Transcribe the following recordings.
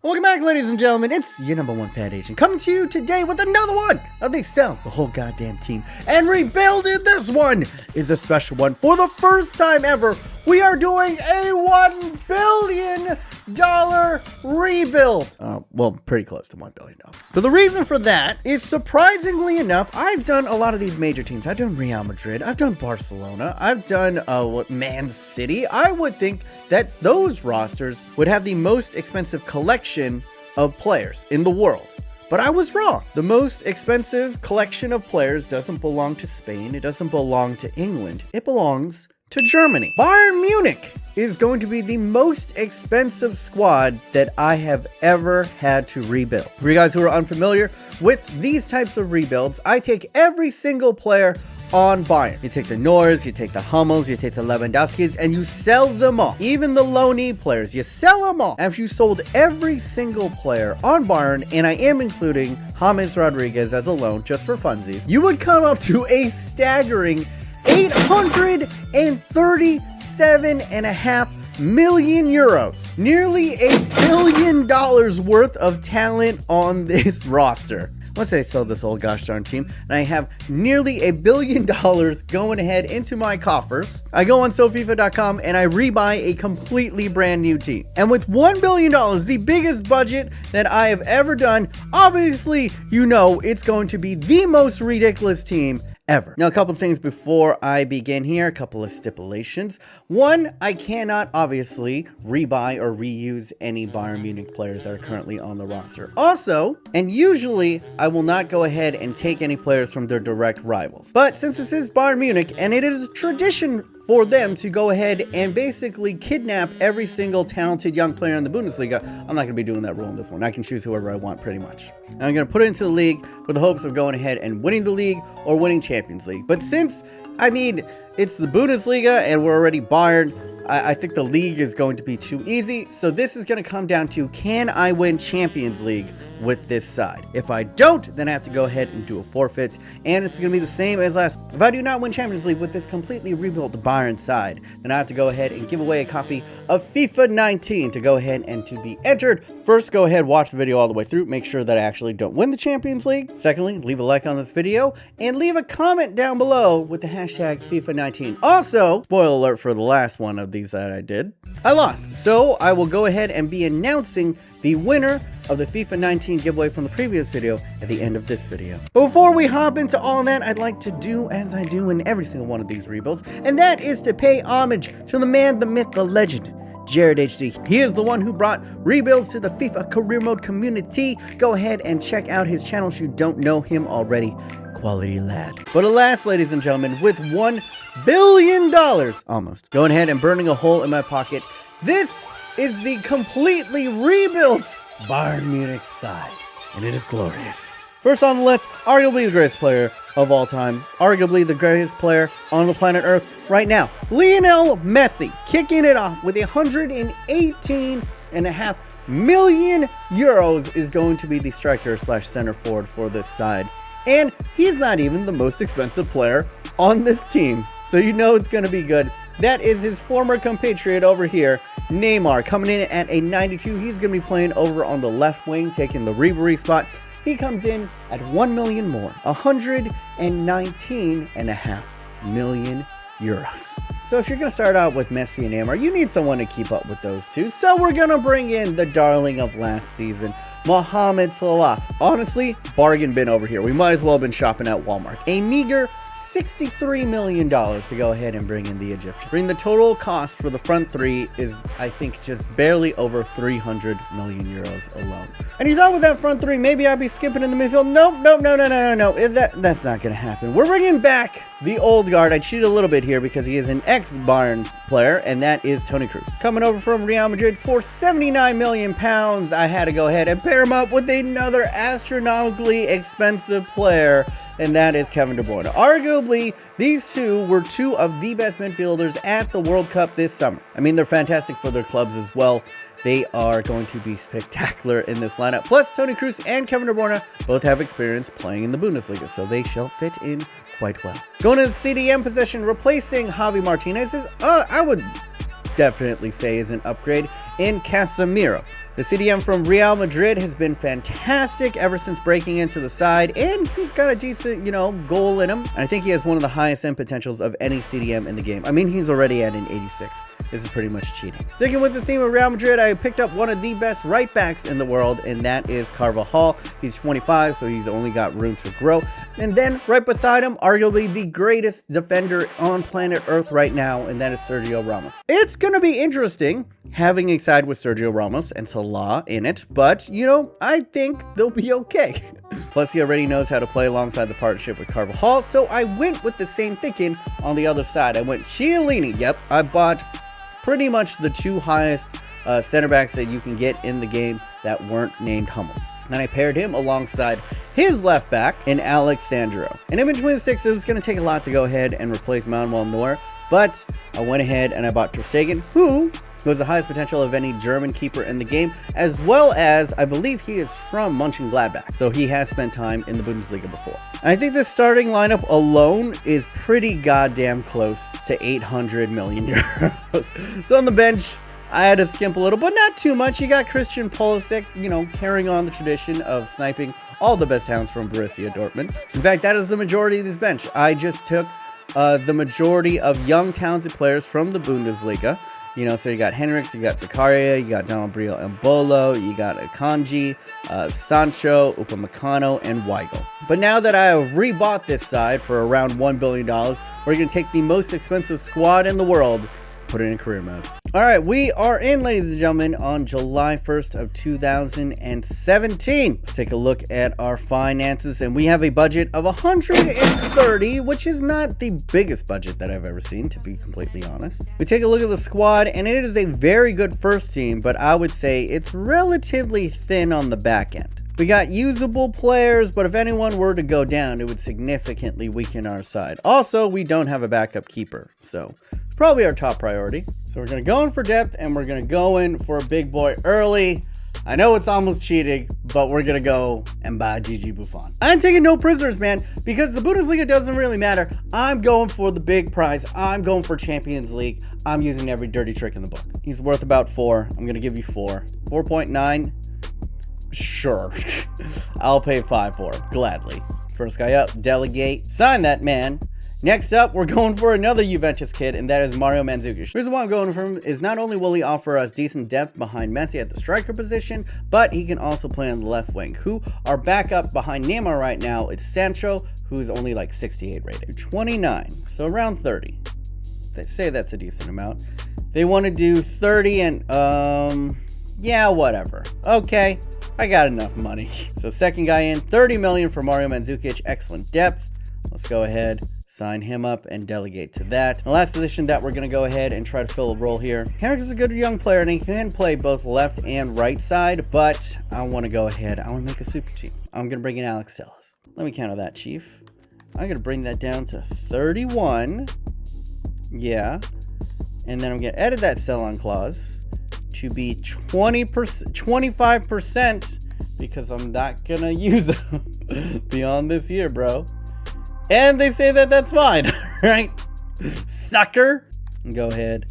Welcome back, ladies and gentlemen. It's your number one fan agent coming to you today with another one of they sell the whole goddamn team and rebuilding. This one is a special one. For the first time ever, we are doing a $1 billion rebuild. Well, pretty close to $1 billion. But the reason for that is, surprisingly enough, I've done a lot of these major teams. I've done Real Madrid, I've done Barcelona, I've done Man City. I would think that those rosters would have the most expensive collection of players in the world. But I was wrong. The most expensive collection of players doesn't belong to Spain. It doesn't belong to England. It belongs to Germany. Bayern Munich is going to be the most expensive squad that I have ever had to rebuild. For you guys who are unfamiliar with these types of rebuilds, I take every single player on Bayern. You take the Neuers, you take the Hummels, you take the Lewandowskis, and you sell them all. Even the low-knee players, you sell them all. After you sold every single player on Bayern, and I am including James Rodriguez as a loan just for funsies, you would come up to a staggering 837.5 million euros. Nearly $1 billion worth of talent on this roster. Once I sell this old gosh darn team, and I have nearly $1 billion going ahead into my coffers, I go on silverware.com and I rebuy a completely brand new team. And with $1 billion, the biggest budget that I have ever done, obviously, you know it's going to be the most ridiculous team ever. Now, a couple things before I begin here, a couple of stipulations. One, I cannot obviously rebuy or reuse any Bayern Munich players that are currently on the roster. Also, and usually, I will not go ahead and take any players from their direct rivals. But since this is Bayern Munich, and it is tradition for them to go ahead and basically kidnap every single talented young player in the Bundesliga, I'm not going to be doing that rule in this one. I can choose whoever I want, pretty much. And I'm going to put it into the league with the hopes of going ahead and winning the league or winning Champions League. But since, I mean, it's the Bundesliga and we're already Bayern, I think the league is going to be too easy. So this is going to come down to, can I win Champions League with this side? If I don't, then I have to go ahead and do a forfeit, and it's going to be the same as last. If I do not win Champions League with this completely rebuilt Bayern side, then I have to go ahead and give away a copy of FIFA 19 to go ahead and to be entered. First, go ahead, watch the video all the way through, make sure that I actually don't win the Champions League. Secondly, leave a like on this video and leave a comment down below with the hashtag FIFA 19. Also, spoiler alert for the last one of these that I did, I lost. So I will go ahead and be announcing the winner of the FIFA 19 giveaway from the previous video at the end of this video. But before we hop into all that, I'd like to do as I do in every single one of these rebuilds, and that is to pay homage to the man, the myth, the legend, JarradHD. He is the one who brought rebuilds to the FIFA Career Mode community. Go ahead and check out his channel if you don't know him already. Quality lad. But alas, ladies and gentlemen, with $1 billion, almost, going ahead and burning a hole in my pocket, this is the completely rebuilt Bayern Munich side, and it is glorious. First on the list, arguably the greatest player of all time, arguably the greatest player on the planet Earth right now, Lionel Messi, kicking it off with 118.5 million euros, is going to be the striker slash center forward for this side. And he's not even the most expensive player on this team, so you know it's going to be good. That is his former compatriot over here, Neymar, coming in at a 92. He's going to be playing over on the left wing, taking the Ribery spot. He comes in at 1 million more, 119.5 million euros. So if you're going to start out with Messi and Neymar, you need someone to keep up with those two. So we're going to bring in the darling of last season, Mohamed Salah. Honestly, bargain bin over here. We might as well have been shopping at Walmart. A meager $63 million to go ahead and bring in the Egyptian. Bring the total cost for the front three is, I think, just barely over 300 million euros alone. And you thought with that front three, maybe I'd be skipping in the midfield. Nope. That's not going to happen. We're bringing back the old guard. I cheated a little bit here because he is an ex-Bayern player, and that is Toni Kroos. Coming over from Real Madrid for 79 million pounds. I had to go ahead and pair him up with another astronomically expensive player, and that is Kevin De Bruyne. Arguably, these two were two of the best midfielders at the World Cup this summer. I mean, they're fantastic for their clubs as well. They are going to be spectacular in this lineup. Plus, Toni Kroos and Kevin De Bruyne both have experience playing in the Bundesliga, so they shall fit in quite well. Going to the CDM position, replacing Javi Martinez is, definitely say is an upgrade in Casemiro. The CDM from Real Madrid has been fantastic ever since breaking into the side, and he's got a decent, goal in him. And I think he has one of the highest end potentials of any CDM in the game. I mean, he's already at an 86. This is pretty much cheating. Sticking with the theme of Real Madrid, I picked up one of the best right backs in the world, and that is Carvajal. He's 25, so he's only got room to grow. And then right beside him, arguably the greatest defender on planet Earth right now, and that is Sergio Ramos. It's going to be interesting having a side with Sergio Ramos and Salah in it, but, I think they'll be okay. Plus, he already knows how to play alongside the partnership with Carvajal, so I went with the same thinking on the other side. I went Chiellini. Yep, I bought pretty much the two highest center backs that you can get in the game that weren't named Hummels. And I paired him alongside his left back in Alex Sandro. And in between the six, it was going to take a lot to go ahead and replace Manuel Neuer, but I went ahead and I bought Ter Stegen, who was the highest potential of any German keeper in the game, as well as I believe he is from Mönchengladbach, so he has spent time in the Bundesliga before. And I think this starting lineup alone is pretty goddamn close to 800 million euros. So on the bench, I had to skimp a little, but not too much. You got Christian Pulisic, carrying on the tradition of sniping all the best talents from Borussia Dortmund. In fact, that is the majority of this bench. I just took the majority of young talented players from the Bundesliga. So you got Henriks, you got Zakaria, you got Donald Brio and Bolo, you got Akanji, Sancho, Upamecano, and Weigl. But now that I have rebought this side for around $1 billion, we're going to take the most expensive squad in the world, put it in career mode. All right, we are in, ladies and gentlemen, on July 1st of 2017. Let's take a look at our finances, and we have a budget of 130, which is not the biggest budget that I've ever seen, to be completely honest. We take a look at the squad, and it is a very good first team, but I would say it's relatively thin on the back end. We got usable players, but if anyone were to go down, it would significantly weaken our side. Also, we don't have a backup keeper, so probably our top priority. So we're going to go in for depth, and we're going to go in for a big boy early. I know it's almost cheating, but we're going to go and buy Gigi Buffon. I'm taking no prisoners, man, because the Bundesliga doesn't really matter. I'm going for the big prize. I'm going for Champions League. I'm using every dirty trick in the book. He's worth about 4. I'm going to give you 4. 4.9. Sure. I'll pay 5 for it, gladly. First guy up, delegate. Sign that, man. Next up, we're going for another Juventus kid, and that is Mario Mandzukic. The reason why I'm going for him is not only will he offer us decent depth behind Messi at the striker position, but he can also play on the left wing. Who are back up behind Neymar right now? It's Sancho, who's only like 68 rated. 29, so around 30. They say that's a decent amount. They want to do 30 and, yeah, whatever. Okay, I got enough money. So second guy in, 30 million for Mario Mandzukic. Excellent depth. Let's go ahead, sign him up and delegate to that. The last position that we're going to go ahead and try to fill a role here. Henrik is a good young player, and he can play both left and right side, but I want to go ahead. I want to make a super team. I'm going to bring in Alex Telles. Let me counter that, Chief. I'm going to bring that down to 31. Yeah. And then I'm going to edit that sell-on clause to be 25%, because I'm not going to use them beyond this year, bro. And they say that that's fine, right? Sucker. Go ahead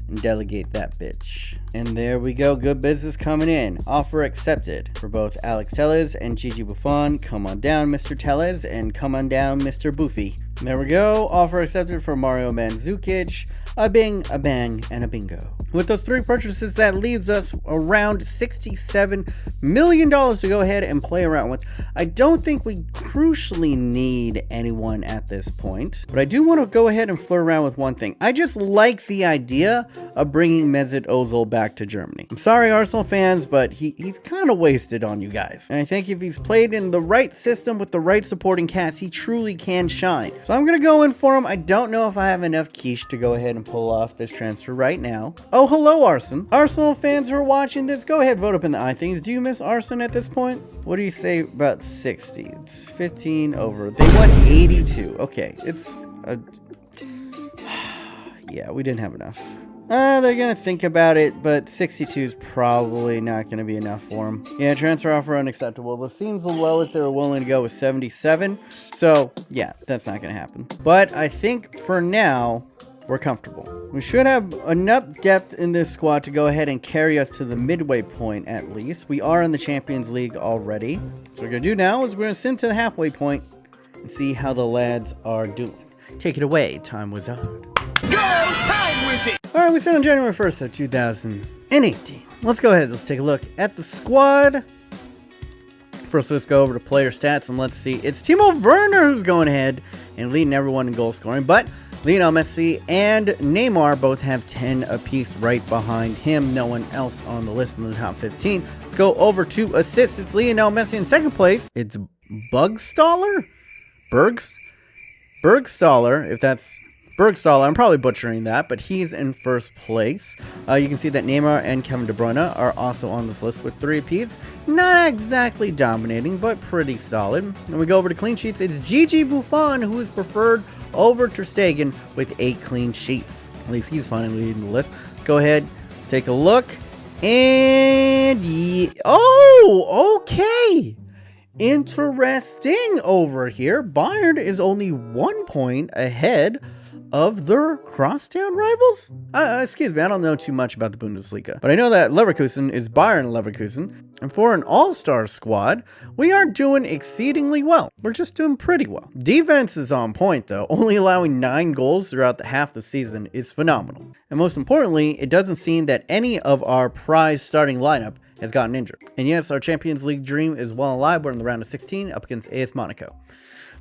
and delegate that bitch. And there we go. Good business coming in. Offer accepted for both Alex Telles and Gigi Buffon. Come on down, Mr. Telles, and come on down, Mr. Boofy. And there we go. Offer accepted for Mario Mandzukic. A bing, a bang, and a bingo. With those 3 purchases, that leaves us around $67 million to go ahead and play around with. I don't think we crucially need anyone at this point, but I do want to go ahead and flirt around with one thing. I just like the idea of bringing Mesut Ozil back to Germany. I'm sorry, Arsenal fans, but he's kind of wasted on you guys. And I think if he's played in the right system with the right supporting cast, he truly can shine. So I'm going to go in for him. I don't know if I have enough quiche to go ahead and pull off this transfer right now. Oh, hello, Arsenal. Arsenal fans who are watching this, go ahead, vote up in the iThings. Do you miss Arsenal at this point? What do you say about 60? It's 15 over. They won 82. Okay, it's yeah, we didn't have enough. They're gonna think about it, but 62 is probably not gonna be enough for them. Yeah, transfer offer unacceptable. The seems the lowest they were willing to go was 77. So yeah, that's not gonna happen. But I think for now, we're comfortable. We should have enough depth in this squad to go ahead and carry us to the midway point at least. We are in the Champions League already. So what we're going to do now is we're going to sim to the halfway point and see how the lads are doing. Take it away, Time Wizard. Go, Time Wizard! Alright, we set on January 1st of 2018. Let's go ahead. Let's take a look at the squad. First, let's go over to player stats and let's see. It's Timo Werner who's going ahead and leading everyone in goal scoring, but Lionel Messi and Neymar both have 10 apiece right behind him. No one else on the list in the top 15. Let's go over to assists. It's Lionel Messi in second place. It's Bugstaller? Bergstaller, if that's Bergstaller. I'm probably butchering that, but he's in first place. You can see that Neymar and Kevin De Bruyne are also on this list with 3 apiece. Not exactly dominating, but pretty solid. Then we go over to clean sheets. It's Gigi Buffon who is preferred over Ter Stegen with 8 clean sheets. At least he's finally leading the list. Let's go ahead. Let's take a look. And oh, okay. Interesting over here. Bayern is only 1 point ahead of their crosstown rivals? Excuse me, I don't know too much about the Bundesliga, but I know that Leverkusen is Bayern Leverkusen, and for an all-star squad, we aren't doing exceedingly well. We're just doing pretty well. Defense is on point, though. Only allowing 9 goals throughout the half the season is phenomenal. And most importantly, it doesn't seem that any of our prize starting lineup has gotten injured. And yes, our Champions League dream is well alive. We're in the round of 16 up against AS Monaco.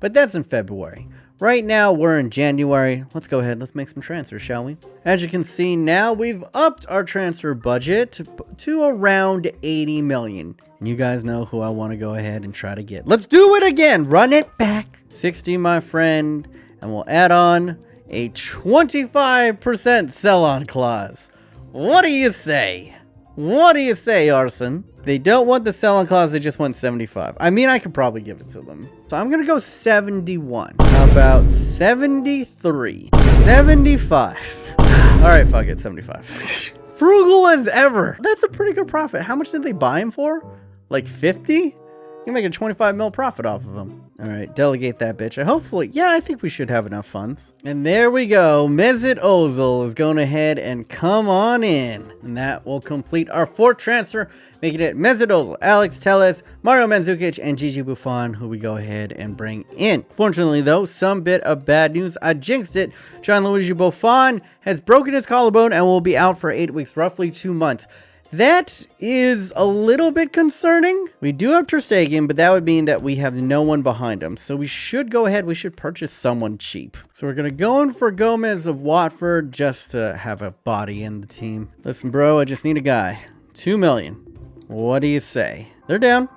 But that's in February. Right now, we're in January. Let's go ahead. Let's make some transfers, shall we? As you can see now, we've upped our transfer budget to around 80 million. And you guys know who I want to go ahead and try to get. Let's do it again. Run it back. 60, my friend. And we'll add on a 25% sell-on clause. What do you say? What do you say, Arson? They don't want the sell-on clause, they just want 75. I mean, I could probably give it to them. So I'm gonna go 71. How about 73? 75. Alright, fuck it, 75. Frugal as ever. That's a pretty good profit. How much did they buy him for? Like 50? You make a 25 mil profit off of them. All right, delegate that bitch. Hopefully, yeah, I think we should have enough funds. And there we go. Mesut Ozil is going ahead and come on in. And that will complete our 4th transfer, making it Mesut Ozil, Alex Telles, Mario Mandzukic, and Gigi Buffon, who we go ahead and bring in. Fortunately, though, some bit of bad news. I jinxed it. Gianluigi Buffon has broken his collarbone and will be out for 8 weeks, roughly 2 months. That is a little bit concerning. We do have Ter Stegen, but that would mean that we have no one behind him. So we should go ahead. We should purchase someone cheap. So we're going to go in for Gomez of Watford just to have a body in the team. Listen, bro, I just need a guy. 2 million. What do you say? They're down.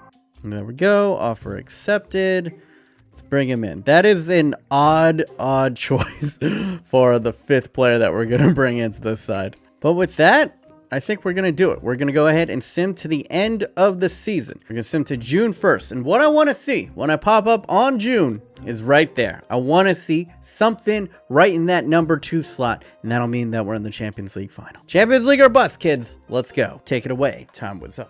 There we go. Offer accepted. Let's bring him in. That is an odd choice for the 5th player that we're going to bring into this side. But with that, I think we're going to do it. We're going to go ahead and sim to the end of the season. We're going to sim to June 1st. And what I want to see when I pop up on June is right there. I want to see something right in that number 2 slot. And that'll mean that we're in the Champions League final. Champions League or bust, kids. Let's go. Take it away, Time Wizard.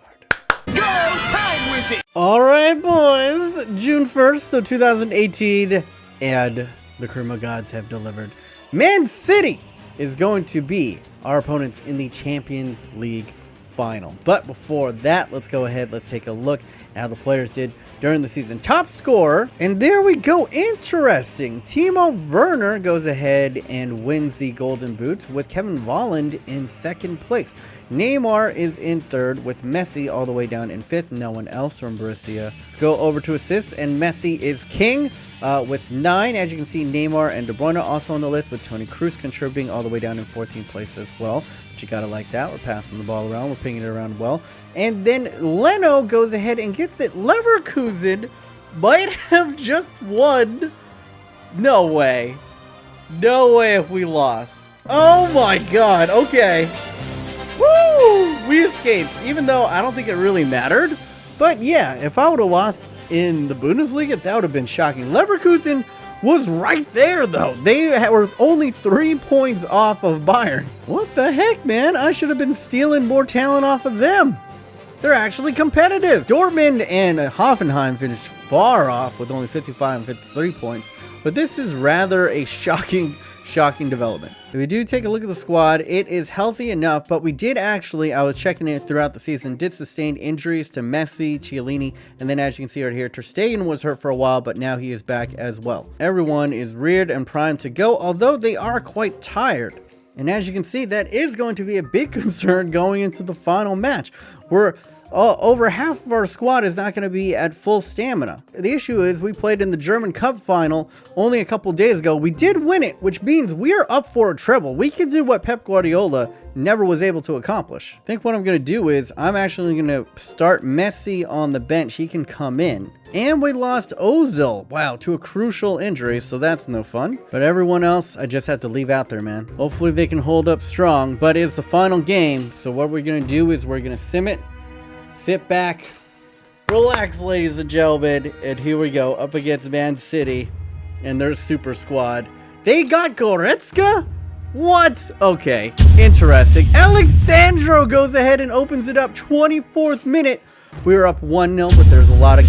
Go, Time Wizard! All right, boys. June 1st, so 2018. And the Kruma gods have delivered. Man City is going to be our opponents in the Champions League final. But before that, let's go ahead. Let's take a look at how the players did during the season. Top scorer, and there we go. Interesting. Timo Werner goes ahead and wins the Golden Boot with Kevin Volland in 2nd place. Neymar is in 3rd with Messi all the way down in 5th. No one else from Borussia. Let's go over to assists, and Messi is king with 9. As you can see, Neymar and De Bruyne also on the list, with Toni Kroos contributing all the way down in 14th place as well. But you gotta like that. We're passing the ball around. We're pinging it around well. And then Leno goes ahead and gets it. Leverkusen might have just won. No way. No way if we lost. Oh my god. Okay. Woo! We escaped, even though I don't think it really mattered. But yeah, if I would have lost in the Bundesliga, that would have been shocking. Leverkusen was right there, though. They were only 3 points off of Bayern. What the heck, man? I should have been stealing more talent off of them. They're actually competitive. Dortmund and Hoffenheim finished far off with only 55 and 53 points. But this is rather a shocking shocking development. If we do take a look at the squad, it is healthy enough, but we did actually, I was checking it throughout the season, did sustain injuries to Messi, Chiellini, and then as you can see right here, Ter Stegen was hurt for a while, but now he is back as well. Everyone is reared and primed to go, although they are quite tired. And as you can see, that is going to be a big concern going into the final match. Over half of our squad is not going to be at full stamina. The issue is we played in the German Cup final only a couple days ago. We did win it, which means we are up for a treble. We can do what Pep Guardiola never was able to accomplish. I think what I'm going to do is I'm actually going to start Messi on the bench. He can come in. And we lost Ozil, wow, to a crucial injury, so that's no fun. But everyone else, I just have to leave out there, man. Hopefully they can hold up strong, but it's the final game. So what we're going to do is we're going to sim it. Sit back, relax, ladies and gentlemen, and here we go, up against Man City and their super squad. They got Goretzka? What? Okay, interesting. Alexandro goes ahead and opens it up, 24th minute. We were up 1-0, but there's a lot of...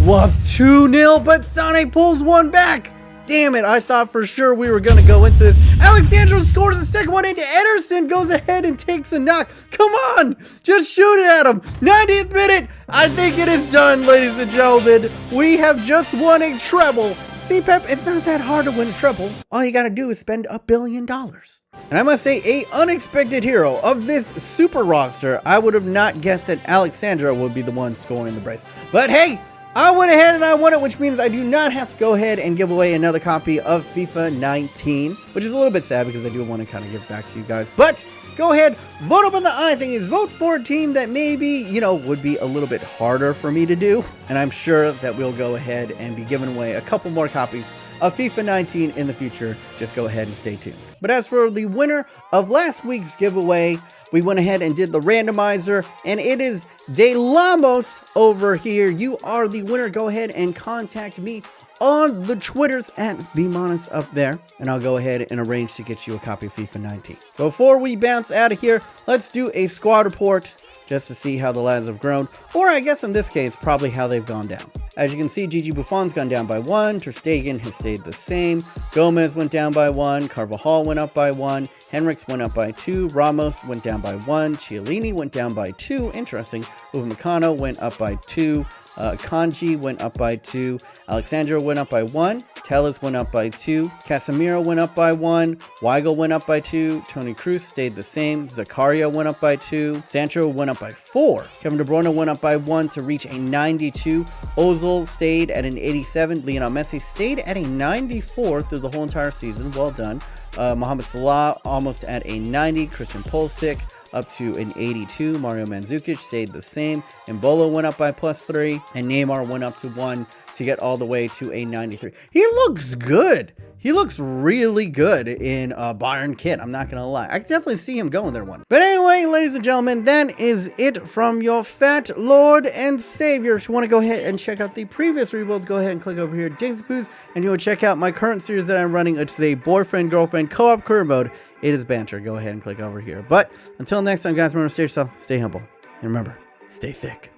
We're up 2-0, but Sane pulls one back. Damn it, I thought for sure we were going to go into this. Alexandro scores the second one into Ederson, goes ahead and takes a knock. Come on, just shoot it at him. 90th minute, I think it is done, ladies and gentlemen. We have just won a treble. See, Pep, it's not that hard to win a treble. All you got to do is spend $1 billion. And I must say, a unexpected hero of this super roster. I would have not guessed that Alexandro would be the one scoring the brace. But hey, I went ahead and I won it, which means I do not have to go ahead and give away another copy of FIFA 19, which is a little bit sad because I do want to kind of give back to you guys. But go ahead, vote up on the I thing is vote for a team that maybe, you know, would be a little bit harder for me to do. And I'm sure that we'll go ahead and be giving away a couple more copies of FIFA 19 in the future. Just go ahead and stay tuned. But as for the winner of last week's giveaway, we went ahead and did the randomizer, and it is De Lamos over here. You are the winner. Go ahead and contact me on the Twitters at VMonus up there, and I'll go ahead and arrange to get you a copy of FIFA 19. Before we bounce out of here, let's do a squad report just to see how the lads have grown, or I guess in this case, probably how they've gone down. As you can see, Gigi Buffon's gone down by 1, Ter Stegen has stayed the same, Gomez went down by 1, Carvajal went up by 1, Henriks went up by 2, Ramos went down by 1, Chiellini went down by 2, interesting, Upamecano went up by 2, Kanji went up by 2, Alexandro went up by 1, Telles went up by 2, Casemiro went up by 1, Weigl went up by 2, Toni Kroos stayed the same, Zakaria went up by 2, Sancho went up by 4, Kevin De Bruyne went up by 1 to reach a 92, Ozil stayed at an 87, Lionel Messi stayed at a 94 through the whole entire season, well done, Mohamed Salah almost at a 90, Christian Pulisic up to an 82, Mario Mandzukic stayed the same, Embolo went up by +3, and Neymar went up to 1 to get all the way to a 93. He looks good. He looks really good in a Bayern kit. I'm not going to lie. I can definitely see him going there one. But anyway, ladies and gentlemen, that is it from your fat Lord and Savior. If you want to go ahead and check out the previous rebuilds, go ahead and click over here, Jinx Boos, and you will check out my current series that I'm running. It's a boyfriend-girlfriend co-op career mode. It is banter. Go ahead and click over here. But until next time, guys, remember to stay yourself, stay humble, and remember, stay thick.